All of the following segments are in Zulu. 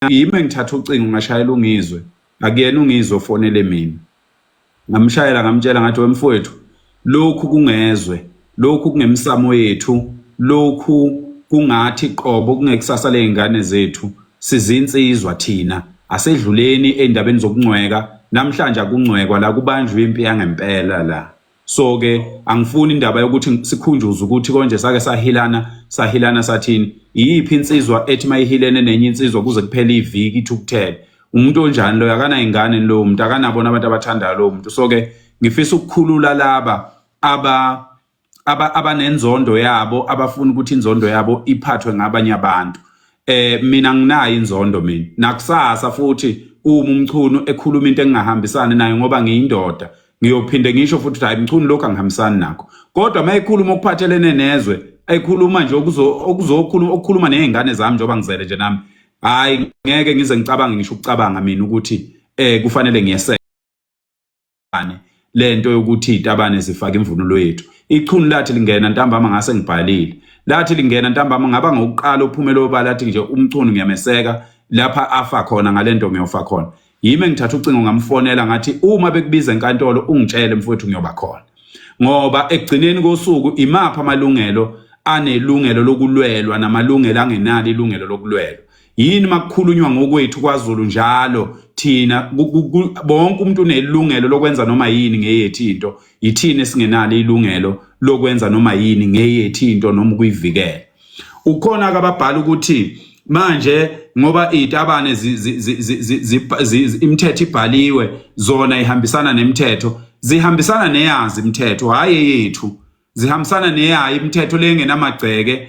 yimi ngithatha ucingo ngashayela ungizwe akuyena ungizwe ofonele mina ngamshayela ngamtshela ngathi wemfowethu lokhu kungezwe lokhu kungemsamo yethu lokhu kungathi qobo kungekusasa lezingane zethu sizinsizwa thina asedluleni endabeni zokungcweka namhlanje akungcwekwa la kubanjwe impi yangempela la so ke angifuni indaba yokuthi sikhunjuze ukuthi konje sake sahilana sathini yiphi insizwa ethi mayihilene nenye insizwa kuze kuphela iviki ithukuthele umuntu onjani lo yakana ingane lo muntu akanabona abantu abathandayo lo muntu so ke ngifisa ukukhulula laba abanenzondo yabo abafuna ukuthi inzondo yabo iphathwe ngabanye abantu mina nginayo inzondo mina nakusasa futhi uma umchunu ekhuluma into engahambisani nayo ngoba ngiyindoda ngiyophinde ngisho futhi hayi umchunu lokho angihambisani nakho kodwa mayikhuluma okuphathelene nezwe ayikhuluma nje okuzokhuluma nezingane zami njengoba ngizele nje nami hayi ngeke ngize ngicabange ngisho ukucabanga mina ukuthi kufanele ngiyeseke lento yokuthi itabane zifaka imvunulo yethu ichunu lathi lingena ntambama ngase ngibhalile lathi lingena ntambama ngaba ngokuqala uphumelo obala lathi nje umchunu ngiyameseka lapha afa khona ngalento ngiyofa khona yimi ngithatha ucingo ngamfonela ngathi uma bekubiza enkantolo ungitshele mfowethu ngiyoba khona ngoba ekugcineni kosuku imapha amalungelo anelungelo lokulwelwa namalungelo angenalo ilungelo lokulwelwa yini makukhulunywa ngokwethu kwaZulu njalo thina bonke umuntu unelungelo lokwenza noma yini ngeyethu into yithini esingenalo ilungelo lokwenza noma yini ngeyethu into noma ukuyivikela ukhona akababhala ukuthi manje ngoba itabane imithetho ibhaliwe zona ihambisana nemithetho zihambisana neyazi imithetho hayi yethu zihambisana neyayi imithetho lengenamagceke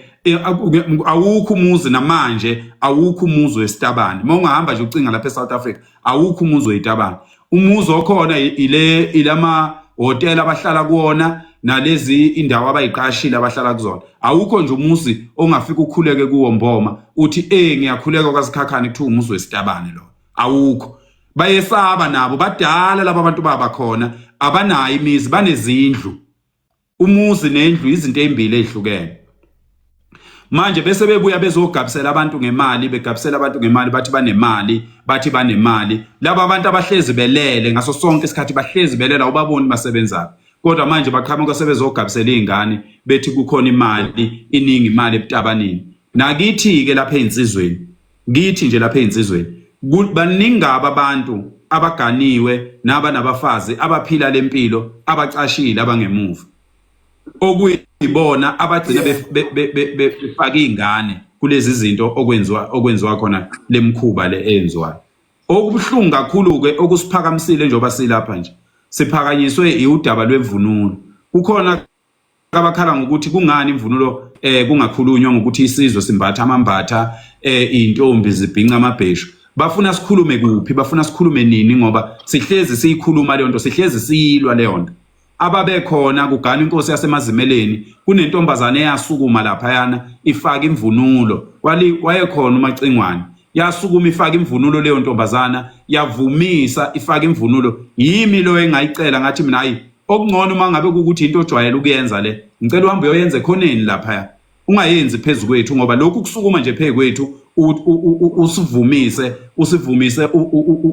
awukho umuzi namanje awukho umuzi wesitabane mawungahamba nje ucinga lapha eSouth Africa awukho umuzi wetabane umuzi okhona ilama hotel abahlala kuona nalezi indawo abayiqashile abahlala kuzona awukho nje umuzi ongafika ukhuleke kuwo mboma uthi ngiyakhuleka kwasikhakhani kuthiwa umuzi wesitabane lo awukho bayesaba nabo badala laba bantu baba khona abanayo imizi banezindlu umuzi nendlu izinto ezimbili ezihlukene manje bese bebuya bezogabisela abantu ngemali begabisela abantu ngemali bathi banemali laba abantu abahlezi belele ngaso sonke isikhathi bahlezi belela ubaboni basebenzayo kodwa manje baqhamuka sebezogabisela izingane bethi kukhona imali iningi imali ebutabanini nakithi ke lapha einsizweni ngithi nje lapha einsizweni baningi abantu abaganiwe nabanabafazi abaphila lempilo abacashile abangemuva okuyibona abagcina befaka izingane kulezi zinto okwenziwa khona lemkhuba le eyenziwayo okubuhlungu kakhulu ke okusiphakamisile njengoba silapha nje siphakanyiswe iudaba lwemvunulo kukhona abakhala ngokuthi kungani imvunulo kungakhulunywa ngokuthi isizwe simbatha amambatha intombi zibhinqa amabheshu bafuna sikhulume kuphi bafuna sikhulume nini ngoba sihlezi siyikhuluma le nto sihlezi siyilwa le nto ababe khona kugana inkosi yasemazimeleni kunentombazane eyasukuma lapha yana ifaka imvunulo wayekhona uMacingwane yasukuma ifaka imvunulo leyo ntombazana yavumisa ifaka imvunulo yimi lo engayicela ngathi mina hayi okungcono mangabe ukuthi into ojwayela ukuyenza le ngicela uhambe uyenze khoneni lapha ungayenzi phezulu kwethu ngoba lokhu kusukuma nje phezulu kwethu usivumise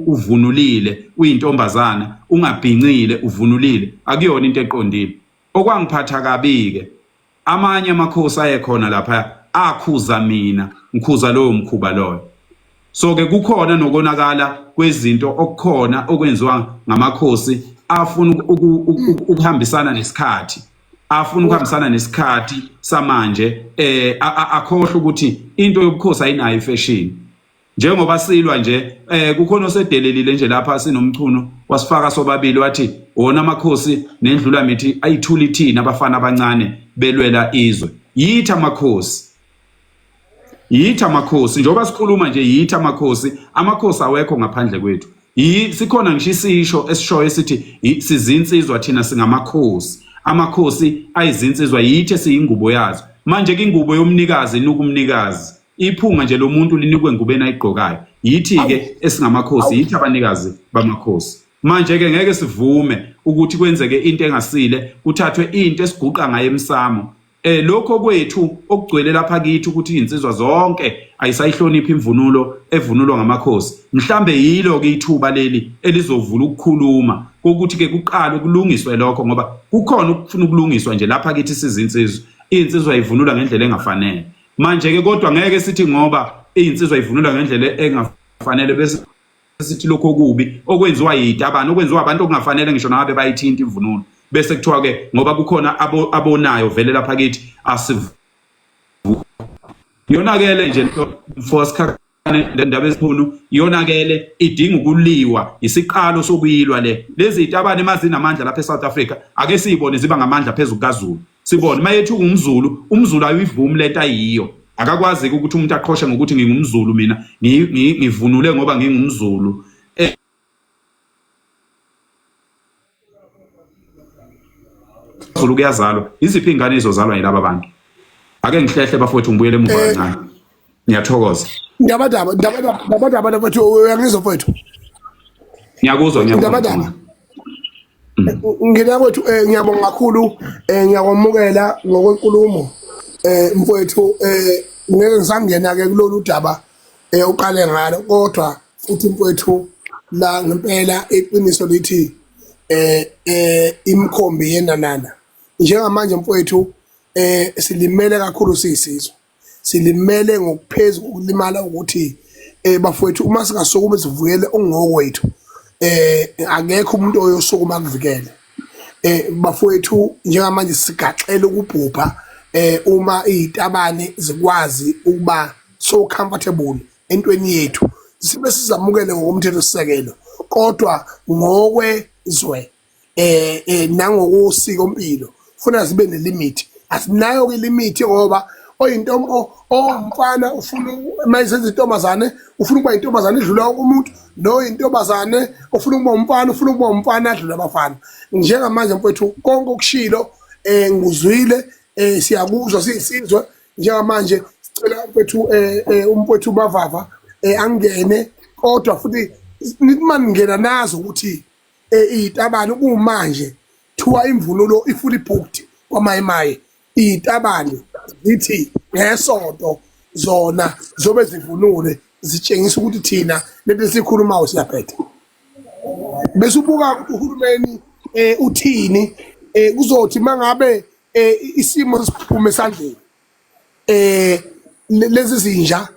uvunulile uyintombazana ungabhincile uvunulile akuyona into eqondile okwangiphatha kabi ke amanye amakhosi ayekhona lapha akhuza mina ngikhuza lowo mkhuba loyo so ke kukhona nokonakala kwezinto okukhona okwenziwa ngamakhosi afuna ukuhambisana nesikhathi afuna ukuhambisana nesikhathi samanje akhohle ukuthi into yobukhosi ayinayo ifashion njengoba silwa nje kukhona osedelelile nje lapha sinomchunu wasifaka sobabili wathi wona amakhosi nendlula mithi ayithula ithina abafana abancane belwela izwe yithi amakhosi njengoba sikhuluma nje yithi amakhosi awekho ngaphandle kwethu sikhona ngisho isisho esishoyo esithi sizinsizwa thina singamakhosi amakhosi ayizinsizwa yithi esiyingubo yazo manje ke ingubo yomnikazi nukumnikazi iphunga nje lo muntu linikwe ngubeni ayigqokayo yithi ke esingamakhosi yithi abanikazi bamakhosi manje ke ngeke sivume ukuthi kwenzeke into engasile kuthathwe into esiguqa ngaye emsamo lokho kwethu okugcwele lapha kithi ukuthi insizwa zonke ayisayihlonipha imvunulo evunulwa ngamakhosi mhlambe yilo ke ithuba leli elizovula ukukhuluma ukuthi ke kuqala kulungiswe lokho ngoba kukhona ukufuna ukulungiswa nje lapha kithi insizwa ivunula ngendlela engafanele manje ke kodwa ngeke sithi ngoba insizwa ivunula ngendlela engafanele bese sithi lokho kubi okwenziwa yitabani okwenziwa abantu okungafanele ngisho nabe bayithinta imvunulo bese kuthiwa ke ngoba kukhona abonayo vele lapha kithi asivu yonakele nje force ndaba esiphunu yonakele idinga ukuliwa isiqalo sokuyilwa lezi itabane mazinamandla lapha eSouth Africa ake siyibone ziba ngamandla phezulu kaZulu sibone mayethu umZulu ayivumi lento ayiyo akakwazi ukuthi umuntu aqhoshe ngokuthi ngingumZulu mina ngivunule ngoba ngingumZulu Zulu kuyazalwa iziphi ingane izozalwa yilabo abantu ake ngihlehle bafowethu ngibuyele emuva kancane ngiyathokoza ndabadaba bafowethu uyangizwa mfowethu ngiyakuzwa ngina kwethu ngiyabonga kakhulu ngiyakwamukela ngokwenkulumo mfowethu ngeke ngisangena ke kulolu daba uqale ngalo kodwa futhi mfowethu la ngempela iqiniso lithi imkhombi yenanana njengamanje mfowethu silimele kakhulu siyisizwe silimele ngokuphezulu ukulimala ukuthi bafowethu uma singasukuma sivukele ongokwethu akekho umuntu oyosukuma kuvikele bafowethu njengamanje sigaxela ukubhubha uma izitabane zikwazi ukuba so comfortable entweni yethu sibe sizamukele ngokomthetho sisekelo kodwa ngokwezwe nangokosiko impilo ufuna zibe nelimit asinayo ke limit ngoba oyintombi omfana ufuna mayisenza intombazane ufuna ukuba intombazane edlula umuntu no intombazane ufuna ukuba umfana ufuna ukuba umfana adlula abafana njengamanje mfowethu konke okushilo nguzwile siyakuzwa siyisizwe njengamanje sicela mfowethu umfowethu bavava angene kodwa futhi nithi maningena nazo ukuthi izitabane kumanje thuwa imvunulo ifuli booked kwamayimaye izitabane zithi ngesonto zona zobe zivunule zitshengisa ukuthi thina lento sikhulumayo siyaphetha bese ubuka uhulumeni uthini kuzothi mangabe isimo siphume esandleni lezi zinja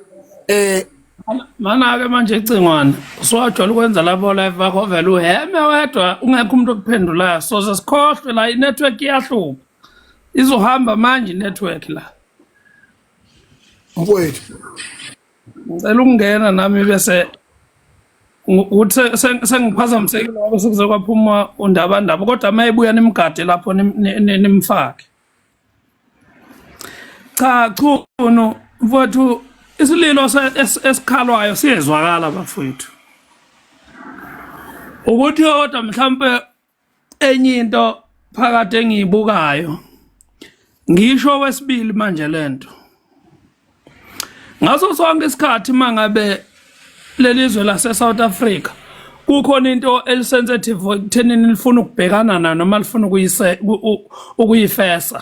mana ke manje icingwana uswajwala ukwenza lapho live bakho vele uheme wedwa ungekho umuntu okuphendulayo so sesikhohlwe la inetwork iyahlupa izohamba manje network la mfowethu ngicela ukungena nami bese uthi sengiphazamisekile ngoba sekuze kwaphuma undaba kodwa mayibuya nimgade lapho nimfake cha chuno mfowethu isililo esikhalwayo siyezwakala bafowethu ukuthi kodwa mhlambe enye into phakathi engiyibukayo ngisho wesibili manje lento ngaso sonke isikhathi mangabe lelizwe lase South Africa kukhona into elisensitive ekuthenini lifuna ukubhekana nayo noma lifuna ukuyifesa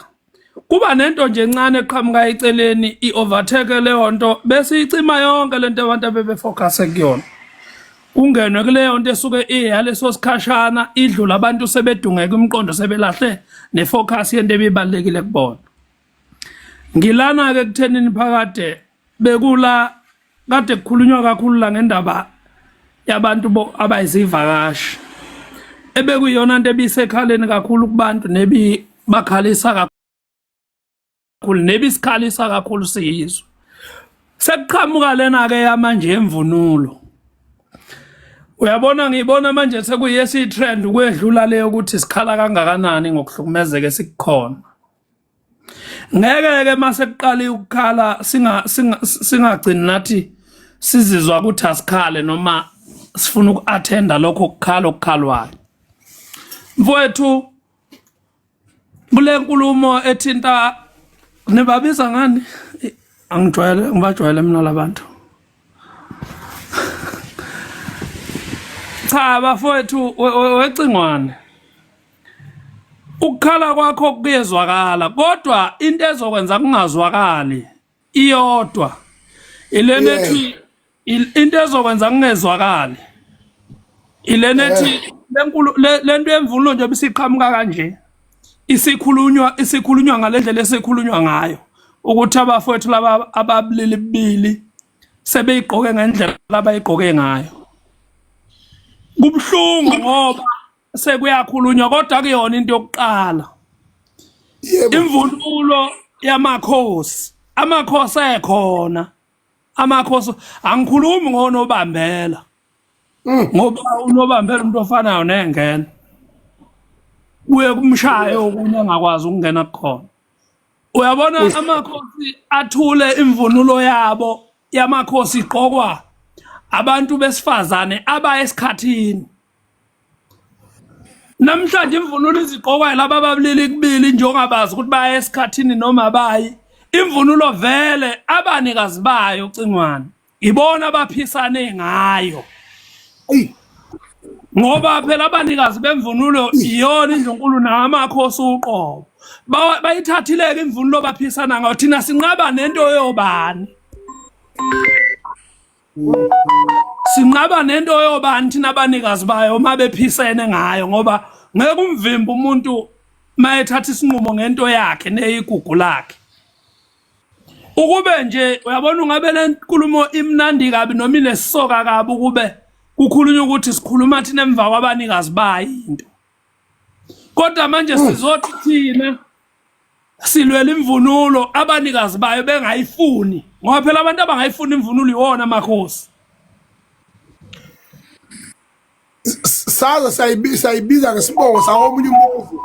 kuba nento nje encane eqhamuka eceleni iovertake leyo nto bese icima yonke lento abantu abebefocus kuyona ungenwe kuleyo nto esuke iyaleso sikhashana idlula abantu sebedungeka imiqondo sebelahle nefocus yento ebibalekile kubona ngilana ke kuthenini phakade bekula kade kukhulunywa kakhulu la ngendaba yabantu abayizivakashi ebekuyona into ebisekhaleni kakhulu kubantu nebi bakhalisa kakhulu nebisikhalisa kakhulu siyizwe sekuqhamuka lena ke manje emvunulo uyabona ngibona manje sekuyesi trend ukwedlula leyo ukuthi sikhala kangakanani ngokuhlukumezeke sikukhona ngeke ke mase kuqala ukukhala singagcini nathi sizizwa ukuthi asikhale noma sifuna ukuattenda lokho ukukhala okukhalwayo mfowethu kule nkulumo ethinta nibabiza ngani ngibajwayele mina labantu cha bafowethu wecingwane ukukhala kwakho kuyezwakala kodwa into ezokwenza kungazwakali iyodwa ilena ethi into ezokwenza kungezwakali ilena ethi lento yemvunulo nje bisiqhamuka kanje isikhulunywa ngalendlela esikhulunywa ngayo ukuthi abafowethu laba ababili bibili sebeyigqoke ngendlela abayigqoke ngayo kubhlungu ngoba sekuyakhulunywa kodwa kuyona into yokuqala imvunulo yamakhosi amakhosi ekhona amakhosi angikhulumi ngonobambela ngoba unobambela umuntu ofanayo nengena kuye kumshaye okunye angakwazi ukungena khona uyabona amakhosi athule imvunulo yabo yamakhosi igqokwa abantu besifazane aba esikhathini namhlanje imvunulo izigqokwa laba ababili kubili njengobazi ukuthi baya esikhathini noma bayi imvunulo vele abanikazi bayo ucingwane ibona abaphisane ngayo ngoba phela abanikazi bemvunulo iyona indlunkulu namakhosi uqobo bayithathileke imvunulo baphisana ngayo thina sinqaba nento yobani sinqaba nento yobani thina abanikazi bayo uma bephisene ngayo ngoba ngeke umvimba umuntu mayethatha isinqumo ngento yakhe neyigugu lakhe ukube nje uyabona ungabe le nkulumo imnandi kabi noma ilesisoka kabi ukube kukhulunywa ukuthi sikhuluma thina emva kwabanikazi bayo into kodwa manje sizothi thina silwela imvunulo abanikazi bayo bengayifuni ngoba phela abantu abangayifuni imvunulo iwona amakhosi saze sayibiza ngesibongo sakomunye umuntu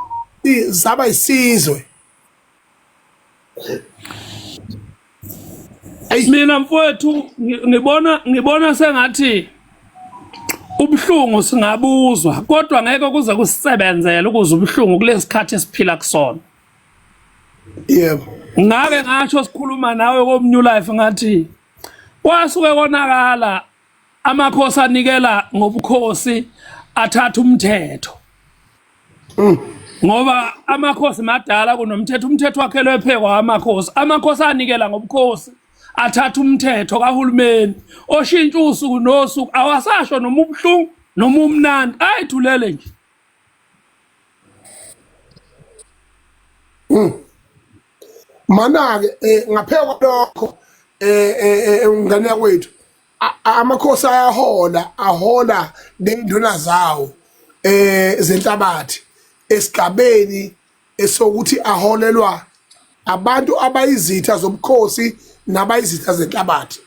zaba isizwe mina mfowethu ngibona sengathi ubhlungu singabuzwa kodwa ngeke kuze kusebenzele ukuze ubhlungu kulesikhathi esiphila kusona yebo ngake ngasho sikhuluma nawe koMnew Life ngathi kwasuke konakala amakhosi anikela ngobukhosi athatha umthetho ngoba amakhosi madala kunomthetho umthetho wakhelwe phekwa amakhosi anikela ngobukhosi athatha umthetho kahulumeni oshintsha usuku nosuku awasasho noma ubhlungu noma umnandi ayithulele nje mana-ke ngaphekwa lokho umngane yakwethu amakhosi ahola nenduna zawo zenhlabathi esigabeni esokuthi aholelwa abantu abayizitha zobukhosi nabayizitha zenhlabathi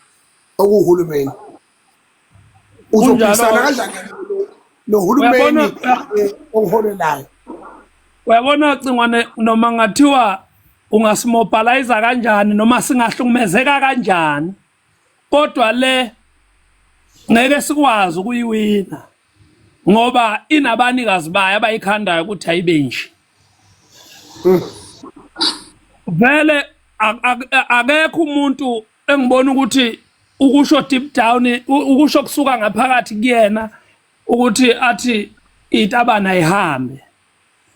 okuhulumeni uzophisana kanjani nohulumeni oholelayo uyabona cingwane noma ngathiwa ungasimobilize kanjani noma singahlukumezeka kanjani kodwa le ngeke sikwazi ukuyiwina ngoba inabanikazi bayo abayikhandayo ukuthi ayibe nje vele akekho umuntu engibona ukuthi ukusho deep down ukusho kusuka ngaphakathi kuyena ukuthi athi itabana ihambe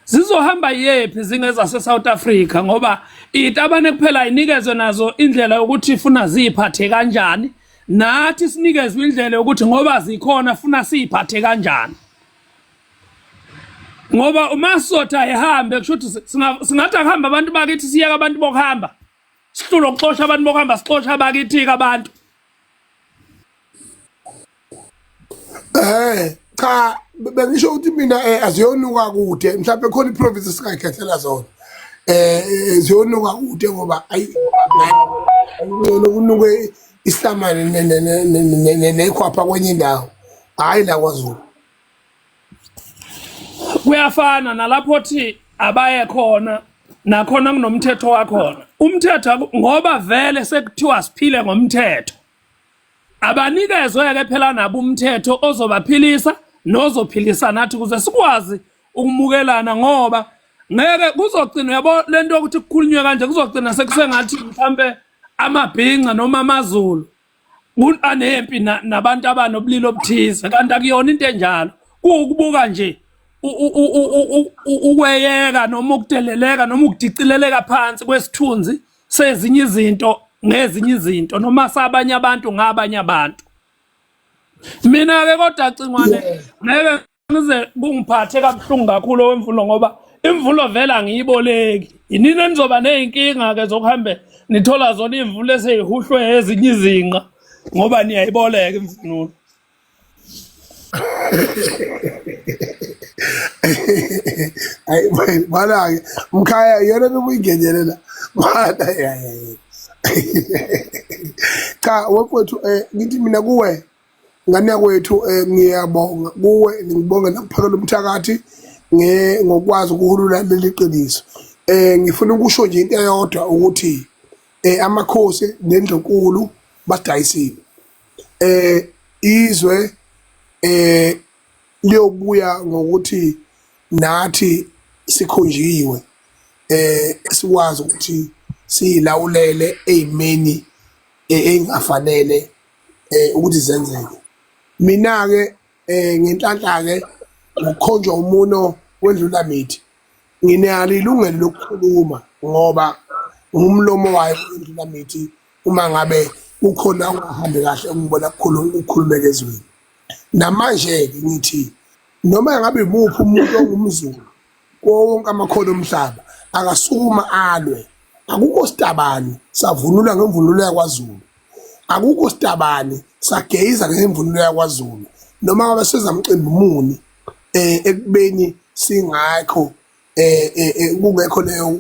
zizohamba yephi zingeza se-South Africa ngoba itabane kuphela inikezwe nazo indlela yokuthi ifuna ziphathe kanjani nathi sinikezwe indlela yokuthi ngoba zikhona funa siphathe kanjani ngoba uma sotha ihambe kusho ukuthi singathi akuhamba abantu bakithi siyeka abantu bokuhamba sihlulo ukuxosha abantu bokuhamba sixosha bakithi abantu cha bengisho ukuthi mina aziyonuka kude mhlawumbe khona iprovince singayikhethela zona ziyonuka kude ngoba kunuke islamane nekhwapha kwenye indawo hayi la kwaZulu kuyafana nalapho thi abaye khona nakhona kunomthetho wakhona umthetho ngoba vele sekuthiwa siphile ngomthetho abanikezwe ke phela nabo umthetho ozobaphilisa nozophilisa nathi kuze sikwazi ukumukelana ngoba ngeke kuzogcina yabo lento ukuthi kukhulunywe kanje kuzogcina sekusengathi mhlambe amabhinqa noma amaZulu kunempi nabantu abanobulili obuthize kanti akuyona into enjalo kukubuka nje ukweyeka noma ukudeleleka noma ukudicileleka phansi kwesithunzi sezinye izinto ngezinye izinto noma sabanye abantu ngabanye abantu. Mina ke kodwa cingwane ngeke ngize kungiphathe kabuhlungu kakhulu wemvulo ngoba imvulo vela ngiyiboleki. Inini enizoba nezinkinga ke zokuhambe nithola zona imvulo eseyihuhlwe ezinye izinqa ngoba niyayiboleka imvunulo. Hayi bala mkhaya yena bekuyingenelela bala cha wethu ngithi mina kuwe ngane yakwethu ngiyabonga kuwe ngibonga nakuphakela umthakathi ngokwazi ukuhulula leli qiniso. Ngifuna ukusho nje into eyodwa ukuthi amakhosi nendlonkulu badayisile. Izwe liyobuya ngokuthi nathi sikhonjiwe sikwazi ukuthi silawulele ezimeni engafanele ukuthi zenzeke. Mina ke ngenhlanhla ke ngokukhonjwa umuno wendlula mithi nginalo ilungelo lokukhuluma ngoba ngumlomo wayo indlula mithi uma ngabe ukhona ungahambi kahle ngibona ukukhulumeka ezweni. Namanje ke ngithi noma ngabe imuphi umuntu ongumZulu wonke amakhono omhlaba akasukuma alwe. Akukho sitabani savunula ngemvunulo yakwaZulu. Akukho sitabani sageiza ngemvunulo yakwaZulu. Noma ngabe sezamcimbi umuni ekubeni singakho kungekho leyo